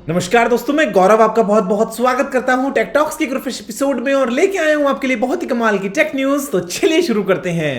नमस्कार दोस्तों, मैं गौरव आपका बहुत बहुत स्वागत करता हूं टेक टॉक्स के ग्रुप एपिसोड में और लेके आया हूं आपके लिए बहुत ही कमाल की टेक न्यूज। तो चलिए शुरू करते हैं।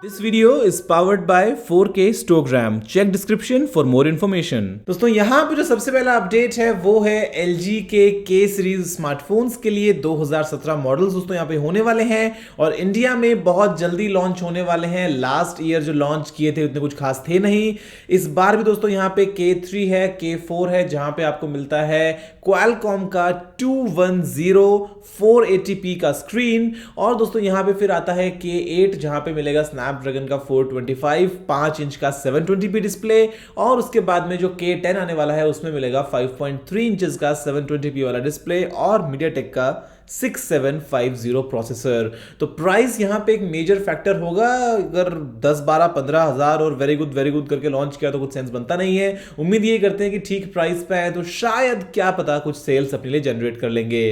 This video is powered by 4K Stogram. Check description for more information. दोस्तों यहाँ पे जो सबसे पहला अपडेट है वो है LG के K सीरीज स्मार्टफोन्स के लिए 2017 मॉडल्स दोस्तों यहाँ पे होने वाले हैं और इंडिया में बहुत जल्दी लॉन्च होने वाले हैं। लास्ट ईयर जो लॉन्च किए थे उतने कुछ खास थे नहीं। इस बार भी दोस्तों यहाँ पे K3 है, K4 है, जहाँ पे आपको मिलता है Qualcomm का 210 480p का स्क्रीन और दोस्तों यहाँ पे फिर आता है K8 जहाँ पे मिलेगा स्नैपड्रैगन का 425 5 इंच का 720p डिस्प्ले और उसके बाद में जो K10 आने वाला है उसमें मिलेगा 5.3 इंचेस का 720p वाला डिस्प्ले और मीडियाटेक का 6750 प्रोसेसर। तो प्राइस यहाँ पे एक मेजर फैक्टर होगा। अगर 10 12 15 हजार और वेरी गुड करके लॉन्च किया तो कुछ सेंस बनता नहीं है। उम्मीद ये करते हैं कि ठीक प्राइस पे आए तो शायद क्या पता कुछ सेल्स अपने लिए जनरेट कर लेंगे।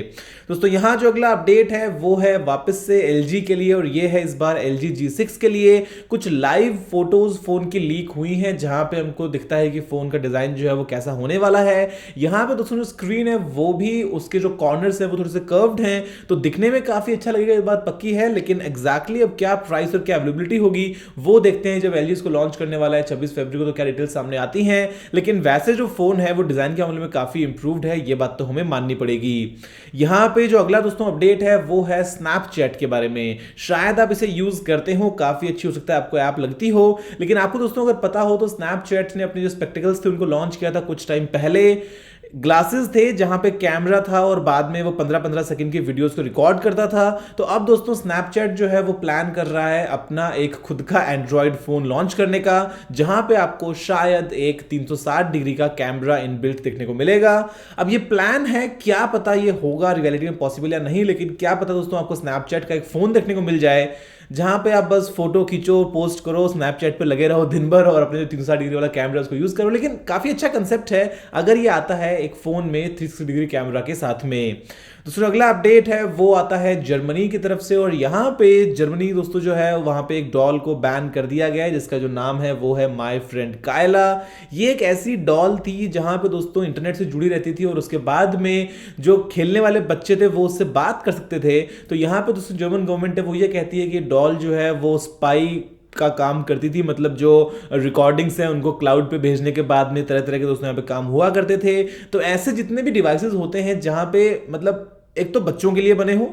दोस्तों यहाँ जो अगला अपडेट है वो है वापस से LG के लिए और ये है इस बार LG G6 के लिए। कुछ लाइव फोटोज फोन की लीक हुई हैं जहां पे हमको दिखता है कि फोन का डिजाइन जो है वो कैसा होने वाला है। यहाँ पे दोस्तों जो स्क्रीन है वो भी उसके जो कॉर्नर्स है वो थोड़े से कर्व्ड हैं, तो दिखने में काफी अच्छा लगेगा, ये बात पक्की है। लेकिन एग्जैक्टली अब क्या प्राइस और क्या अवेलेबिलिटी होगी वो देखते हैं जब LG इसको लॉन्च करने वाला है 26 फरवरी को, तो क्या डिटेल्स सामने आती हैं। लेकिन वैसे जो फोन है वो डिजाइन के मामले में काफी इंप्रूव्ड है, ये बात तो हमें माननी पड़ेगी। यहाँ पे जो अगला दोस्तों अपडेट है वो है स्नैपचैट के बारे में। शायद आप इसे यूज करते हो, काफी अच्छी हो सकता है आपको ऐप लगती हो, लेकिन आपको दोस्तों अगर पता हो तो स्नैपचैट ने अपने जो स्पेक्टिकल्स थे उनको लॉन्च किया था कुछ टाइम पहले। ग्लासेस थे जहां पे कैमरा था और बाद में वो 15-15 सेकंड की वीडियोस को रिकॉर्ड करता था। तो अब दोस्तों स्नैपचैट जो है वो प्लान कर रहा है अपना एक खुद का एंड्रॉयड फोन लॉन्च करने का, जहां पे आपको शायद एक 360 डिग्री का कैमरा इनबिल्ट देखने को मिलेगा। अब ये प्लान है, क्या पता ये होगा रियलिटी में पॉसिबल या नहीं, लेकिन क्या पता दोस्तों आपको स्नैपचैट का एक फोन देखने को मिल जाए जहां पे आप बस फोटो खींचो, पोस्ट करो, स्नैपचैट पे लगे रहो दिन भर और अपने जो 360 डिग्री वाला कैमरा उसको यूज करो। लेकिन काफी अच्छा कंसेप्ट है अगर ये आता है एक फोन में 360 डिग्री कैमरा के साथ में। दूसरा अगला अपडेट है वो आता है जर्मनी की तरफ से और यहाँ पे जर्मनी दोस्तों जो है वहां पे एक डॉल को बैन कर दिया गया है जिसका जो नाम है वो है माय फ्रेंड कायला। ये एक ऐसी डॉल थी जहां पे दोस्तों इंटरनेट से जुड़ी रहती थी और उसके बाद में जो खेलने वाले बच्चे थे वो उससे बात कर सकते थे। तो यहाँ पे दोस्तों जर्मन गवर्नमेंट है वो ये कहती है कि डॉल जो है वो स्पाई का काम करती थी, मतलब जो रिकॉर्डिंग्स हैं उनको क्लाउड पे भेजने के बाद में तरह तरह के दोस्तों यहाँ पे काम हुआ करते थे। तो ऐसे जितने भी डिवाइसेस होते हैं जहां पे मतलब एक तो बच्चों के लिए बने हो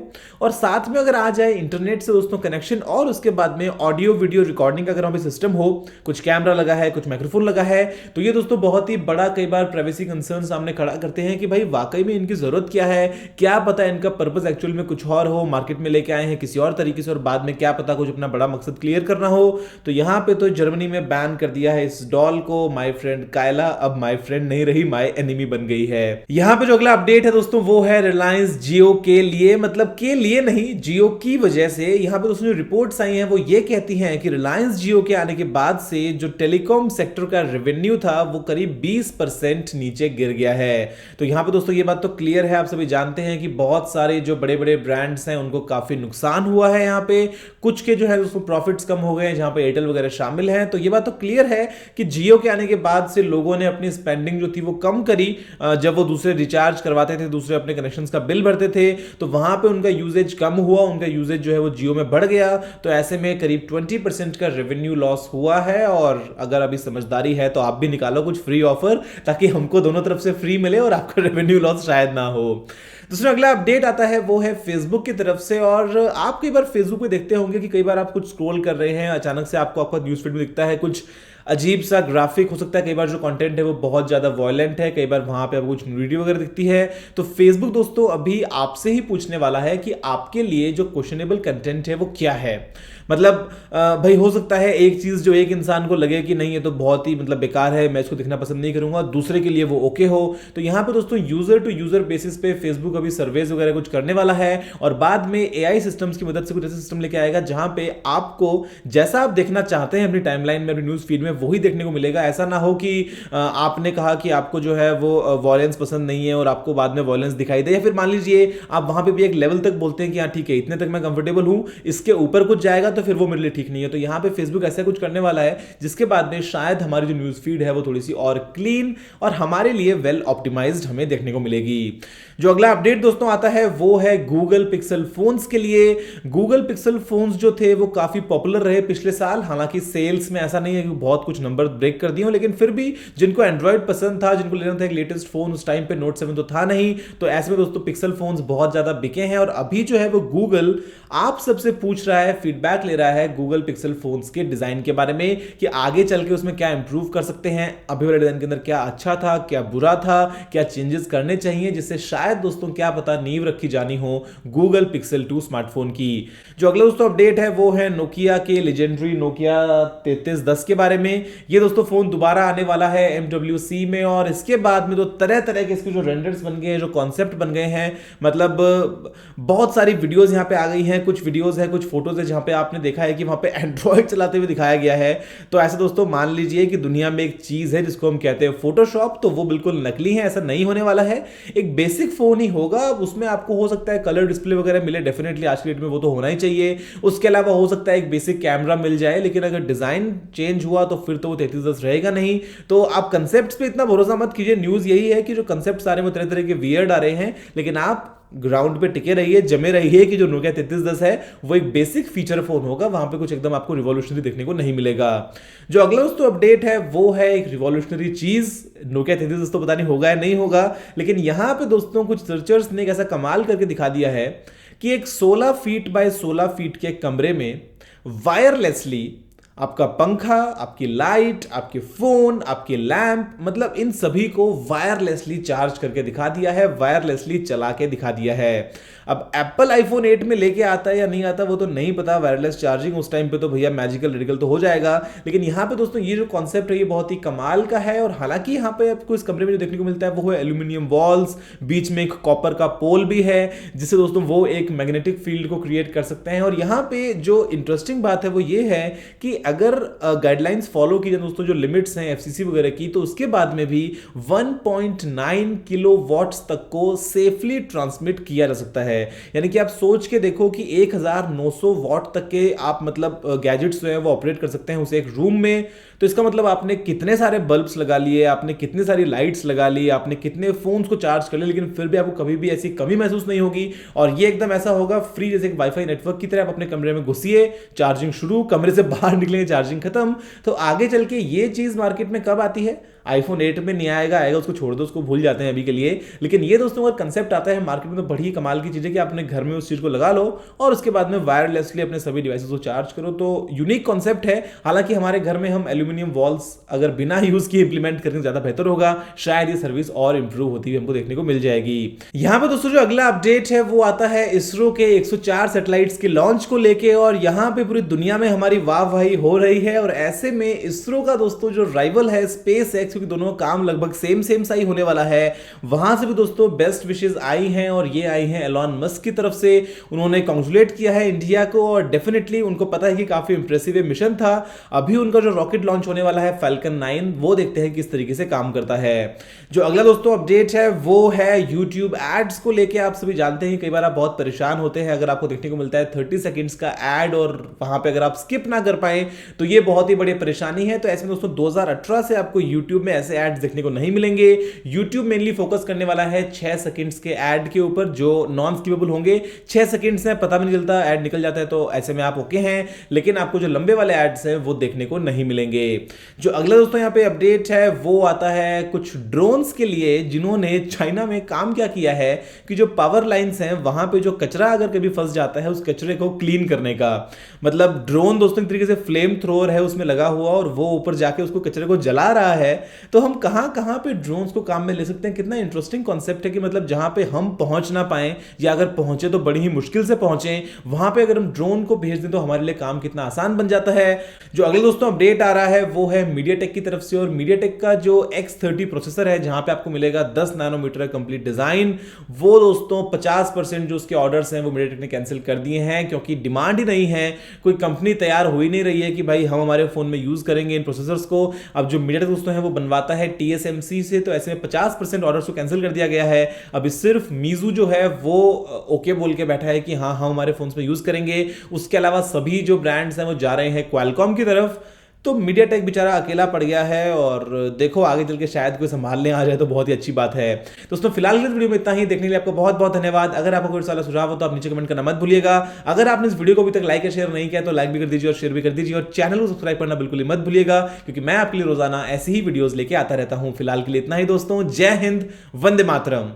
और साथ में अगर आ जाए इंटरनेट से दोस्तों कनेक्शन और उसके बाद में ऑडियो वीडियो रिकॉर्डिंग का अगर वहां पे सिस्टम हो, कुछ कैमरा लगा है, कुछ माइक्रोफोन लगा है, तो ये दोस्तों बहुत ही बड़ा कई बार प्राइवेसी कंसर्न सामने खड़ा करते हैं कि भाई वाकई में इनकी जरूरत क्या है, क्या पता इनका पर्पस एक्चुअल में कुछ और हो, मार्केट में लेके आए हैं किसी और तरीके से और बाद में क्या पता कुछ अपना बड़ा मकसद क्लियर करना हो। तो यहाँ पे तो जर्मनी में बैन कर दिया है इस डॉल को। माई फ्रेंड कायला अब माई फ्रेंड नहीं रही, माई एनिमी बन गई है। यहाँ पे जो अगला अपडेट है दोस्तों वो है रिलायंस जियो के लिए, मतलब के लिए नहीं, जियो की वजह से। यहां पे दोस्तों जो रिपोर्ट्स आई हैं वो ये कहती हैं कि रिलायंस जियो के आने के बाद से जो टेलीकॉम सेक्टर का रेवेन्यू था वो करीब 20% नीचे गिर गया है। तो यहां पे दोस्तों ये बात तो क्लियर है, आप सभी जानते हैं कि बहुत सारे जो बड़े बड़े ब्रांड्स हैं उनको काफी नुकसान हुआ है। यहाँ पे कुछ के जो है दोस्तों प्रॉफिट्स कम हो गए हैं जहां पे एयरटेल वगैरह शामिल है। तो ये बात तो क्लियर है कि जियो के आने के बाद से लोगों ने अपनी स्पेंडिंग जो थी वो कम करी। जब वो दूसरे रिचार्ज करवाते थे, दूसरे अपने कनेक्शंस का बिल भरते थे, तो वहां पे उनका यूजेज कम हुआ, उनका यूजेज जो है वो जियो में बढ़ गया। तो ऐसे में करीब 20% का रेवेन्यू लॉस हुआ है। और अगर अभी समझदारी है तो आप भी निकालो कुछ फ्री ऑफर ताकि हमको दोनों तरफ से फ्री मिले और आपका रेवेन्यू लॉस शायद ना हो। दूसरा अगला अपडेट आता है वो है फेसबुक की तरफ से। और आप कई बार फेसबुक पे देखते होंगे कि कई बार आप कुछ स्क्रॉल कर रहे हैं, अचानक से आपको आपका न्यूज़ फीड में दिखता है कुछ अजीब सा ग्राफिक, हो सकता है कई बार जो कंटेंट है वो बहुत ज्यादा वायलेंट है, कई बार वहां पे आपको कुछ वीडियो वगैरह दिखती है। तो फेसबुक दोस्तों अभी आपसे ही पूछने वाला है कि आपके लिए जो क्वेश्चनेबल कंटेंट है वो क्या है। मतलब भाई हो सकता है एक चीज जो एक इंसान को लगे कि नहीं ये तो बहुत ही मतलब बेकार है, मैं इसको देखना पसंद नहीं करूंगा, दूसरे के लिए वो ओके हो। तो यहां पे दोस्तों यूजर टू यूजर बेसिस पे फेसबुक अभी सर्वेज वगैरह कुछ करने वाला है और बाद में एआई सिस्टम्स की मदद से कुछ ऐसा सिस्टम लेके आएगा जहां पे आपको जैसा आप देखना चाहते हैं अपनी टाइमलाइन में, अपनी न्यूज फीड में, वही देखने को मिलेगा। ऐसा ना हो कि आपने कहा कि आपको जो है वो वॉयलेंस पसंद नहीं है और आपको बाद में वॉयलेंस दिखाई दे, या फिर मान लीजिए आप वहां पे भी एक लेवल तक बोलते हैं कि हाँ ठीक है इतने तक मैं कंफर्टेबल हूं, इसके ऊपर कुछ जाएगा तो फिर वो मेरे लिए ठीक नहीं है। तो यहां पे फेसबुक ऐसा कुछ करने वाला है जिसके बाद में शायद हमारी जो न्यूज फीड है वो थोड़ी सी और क्लीन और हमारे लिए वेल ऑप्टिमाइज्ड हमें देखने को मिलेगी। जो अगला अपडेट दोस्तों आता है वो है गूगल पिक्सल फोन्स के लिए। गूगल पिक्सल फोन्स जो थे वो काफी पॉपुलर रहे पिछले साल, हालांकि सेल्स में ऐसा नहीं है कि बहुत कुछ नंबर ब्रेक कर दिए हो, लेकिन फिर भी जिनको एंड्रॉइड पसंद था, जिनको लेना था एक लेटेस्ट फोन, उस टाइम पे नोट 7 तो था नहीं, तो ऐसे में दोस्तों पिक्सल फोन्स बहुत ज्यादा बिके हैं। और अभी जो है वो गूगल आप सबसे पूछ रहा है, फीडबैक ले रहा है गूगल पिक्सल फोन्स के डिजाइन के बारे में कि आगे चल के उसमें क्या इंप्रूव कर सकते हैं, अभी वाले डिजाइन के अंदर क्या अच्छा था, क्या बुरा था, क्या चेंजेस करने चाहिए, जिससे शायद दोस्तों क्या पता नींव रखी जानी हो गूगल पिक्सल 2 स्मार्टफोन की। जो अगला दोस्तों अपडेट है वो है नोकिया के लेजेंडरी नोकिया 3310 के बारे में। ये दोस्तों फोन दोबारा आने वाला है MWC में, और इसके बाद में तो तरह तरह के इसके जो रेंडर्स बन गए हैं, जो कॉन्सेप्ट बन गए हैं, मतलब बहुत सारी वीडियोस यहां पे आ गई हैं, कुछ वीडियोस है, कुछ फोटोज है जहां पे आपने देखा है कि वहां पे एंड्रॉइड चलाते हुए दिखाया गया है। तो ऐसे दोस्तों मान लीजिए कि दुनिया में एक चीज है जिसको हम कहते हैं फोटोशॉप, तो वो बिल्कुल नकली है, ऐसा नहीं होने वाला है। एक बेसिक फोन ही होगा, उसमें आपको हो सकता है कलर डिस्प्ले वगैरह मिले, डेफिनेटली आज के डेट में वो तो होना ही चाहिए। उसके अलावा हो सकता है एक बेसिक कैमरा मिल जाए, लेकिन अगर डिजाइन चेंज हुआ तो फिर तो वो 3310 रहेगा नहीं। तो आप कंसेप्ट पे इतना भरोसा मत कीजिए। न्यूज यही है कि जो कंसेप्ट सारे में तरह तरह के वियर्ड आ रहे हैं, लेकिन आप ग्राउंड पे टिके रहिए, जमे रहिए कि जो नोकिया 3310 है वो एक बेसिक फीचर फोन होगा, वहां पे कुछ एकदम आपको रिवॉल्यूशनरी देखने को नहीं मिलेगा। जो अगला दोस्तों अपडेट है वो है एक रिवॉल्यूशनरी चीज, नोकिया 3310 तो पता नहीं होगा या नहीं होगा, लेकिन यहां पे दोस्तों कुछ सर्चर्स ने एक ऐसा कमाल करके दिखा दिया है कि एक 16 फीट बाय 16 फीट के कमरे में वायरलेसली आपका पंखा, आपकी लाइट, आपके फोन, आपके लैंप, मतलब इन सभी को वायरलेसली चार्ज करके दिखा दिया है, वायरलेसली चला के दिखा दिया है। अब एप्पल आईफोन 8 में लेके आता है या नहीं आता वो तो नहीं पता, वायरलेस चार्जिंग उस टाइम पे तो भैया मैजिकल रेडिकल तो हो जाएगा, लेकिन यहां पे दोस्तों ये जो कॉन्सेप्ट है ये बहुत ही कमाल का है। और हालांकि यहां पे आपको इस कमरे में जो देखने को मिलता है वो है एल्यूमिनियम वॉल्स, बीच में एक कॉपर का पोल भी है, जिससे दोस्तों वो एक मैग्नेटिक फील्ड को क्रिएट कर सकते हैं। और यहां पे जो इंटरेस्टिंग बात है वो ये है कि अगर गाइडलाइंस फॉलो की जाए दोस्तों, जो लिमिट्स हैं FCC वगैरह की, तो उसके बाद में भी 1.9 किलोवाट्स तक को सेफली ट्रांसमिट किया जा सकता है। यानी कि आप सोच के देखो कि 1900 वॉट तक के आप मतलब गैजेट्स जो है वो ऑपरेट कर सकते हैं उसे एक रूम में। तो इसका मतलब आपने कितने सारे बल्ब्स लगा लिए, आपने कितनी सारी लाइट्स लगा ली, आपने कितने फोन्स को चार्ज कर लिया, लेकिन फिर भी आपको कभी भी ऐसी कमी महसूस नहीं होगी। और ये एकदम ऐसा होगा फ्री, जैसे एक वाईफाई नेटवर्क की तरह। आप अपने कमरे में घुसिए, चार्जिंग शुरू, कमरे से बाहर निकलेंगे, चार्जिंग खत्म। तो आगे चल के ये चीज मार्केट में कब आती है, आईफोन 8 में नहीं आएगा, आएगा उसको छोड़ दो, उसको भूल जाते हैं अभी के लिए। लेकिन ये दोस्तों अगर कंसेप्ट आता है मार्केट में तो बड़ी कमाल की चीज है कि आप अपने घर में उस चीज को लगा लो और उसके बाद में वायरलेसली अपने सभी डिवाइसेस को चार्ज करो। तो यूनिक कॉन्सेप्ट है। हालांकि हमारे घर में हम एल्यूमिनियम वॉल्स अगर बिना यूज किए इंप्लीमेंट करें ज्यादा बेहतर होगा, शायद ये सर्विस और इंप्रूव होती हुई हमको देखने को मिल जाएगी। यहां पे दोस्तों जो अगला अपडेट है वो आता है इसरो के 104 सैटेलाइट्स के लॉन्च को लेके, और यहां पे पूरी दुनिया में हमारी वाहवाही हो रही है। और ऐसे में इसरो का दोस्तों जो राइवल है स्पेस एक्स, क्योंकि दोनों काम लगभग सेम सा ही होने वाला है, वहां से भी दोस्तों बेस्ट विशेस आई हैं, और ये आई हैं एलॉन मस्क की तरफ से। उन्होंने कांग्रेचुलेट किया है इंडिया को, और डेफिनेटली उनको पता है कि काफी इंप्रेसिव मिशन था। अभी उनका जो रॉकेट लॉन्च होने वाला है फैल्कन 9, वो देखते हैं किस तरीके से काम करता है। जो अगला दोस्तों अपडेट है वो है YouTube एड्स को लेके। आप सभी जानते हैं कई बार आप बहुत परेशान होते हैं अगर आपको देखने को मिलता है 30 सेकंड्स का एड, और वहां पे अगर आप स्किप ना कर पाए तो ये बहुत ही बड़ी परेशानी है। तो ऐसे में दोस्तों 2018 से आपको YouTube में ऐसे एड्स देखने को नहीं मिलेंगे। YouTube मेनली फोकस करने वाला है 6 सेकंड्स के एड के ऊपर जो नॉन स्किपेबल होंगे। 6 सेकंड्स में पता भी नहीं चलता, एड निकल जाता है, तो ऐसे में आप ओके हैं। लेकिन आपको जो लंबे वाले एड्स हैं वो देखने को नहीं मिलेंगे। जो अगला दोस्तों यहाँ पे अपडेट है वो आता है कुछ ड्रोन्स के लिए, जिन्होंने चाइना में काम क्या किया है कि जो पावर लाइंस हैं वहां पे जो कचरा अगर कभी फंस जाता है उस कचरे को क्लीन करने का, मतलब ड्रोन दोस्तों एक तरीके से फ्लेम थ्रोअर है उसमें लगा हुआ, और वो ऊपर जाके उसको कचरे को जला रहा है। तो हम कहां कहां पे ड्रोन्स को काम में ले सकते हैं। कितना इंटरेस्टिंग कॉन्सेप्ट है कि मतलब जहां पे हम पहुंच ना पाए या अगर पहुंचे तो बड़ी ही मुश्किल से पहुंचे, वहां पे अगर हम ड्रोन को भेज दें तो हमारे लिए काम कितना आसान बन जाता है। जो अगले दोस्तों अपडेट आ रहा है वो है मीडियाटेक की तरफ से, और मीडियाटेक का जो X30 प्रोसेसर है जहां पे आपको मिलेगा 10 नैनोमीटर कंप्लीट डिजाइन, वो दोस्तों 50% जो उसके ऑर्डर्स हैं वो मीडियाटेक ने कैंसिल कर दिए हैं, क्योंकि डिमांड ही नहीं है, कोई कंपनी तैयार हो ही नहीं रही है कि भाई हम हमारे फोन में यूज करेंगे इन प्रोसेसर्स को। अब जो मीडियाटेक दोस्तों है वो बनवाता है TSMC से, तो ऐसे में 50% ऑर्डर्स को कैंसिल कर दिया गया है। अभी सिर्फ मीजू जो है वो ओके बोल के बैठा है कि हाँ हम हमारे फोन्स में यूज करेंगे। उसके अलावा सभी जो ब्रांड्स हैं वो जा रहे हैं क्वालकॉम की तरफ। तो मीडियाटेक बेचारा अकेला पड़ गया है, और देखो आगे चल के शायद कोई संभालने आ जाए तो बहुत ही अच्छी बात है। दोस्तों फिलहाल इस वीडियो में इतना ही। देखने के लिए आपको बहुत बहुत धन्यवाद। अगर आपको कोई सवाल सुझाव हो तो आप नीचे कमेंट करना मत भूलिएगा। अगर आपने इस वीडियो को अभी तक लाइक या शेयर नहीं किया तो लाइक भी कर दीजिए और शेयर भी कर दीजिए, और चैनल को सब्सक्राइब करना बिल्कुल ही मत भूलिएगा, क्योंकि मैं आपके लिए रोजाना ऐसी ही वीडियोस लेके आता रहता हूं। फिलहाल के लिए इतना ही दोस्तों। जय हिंद, वंदे मातरम।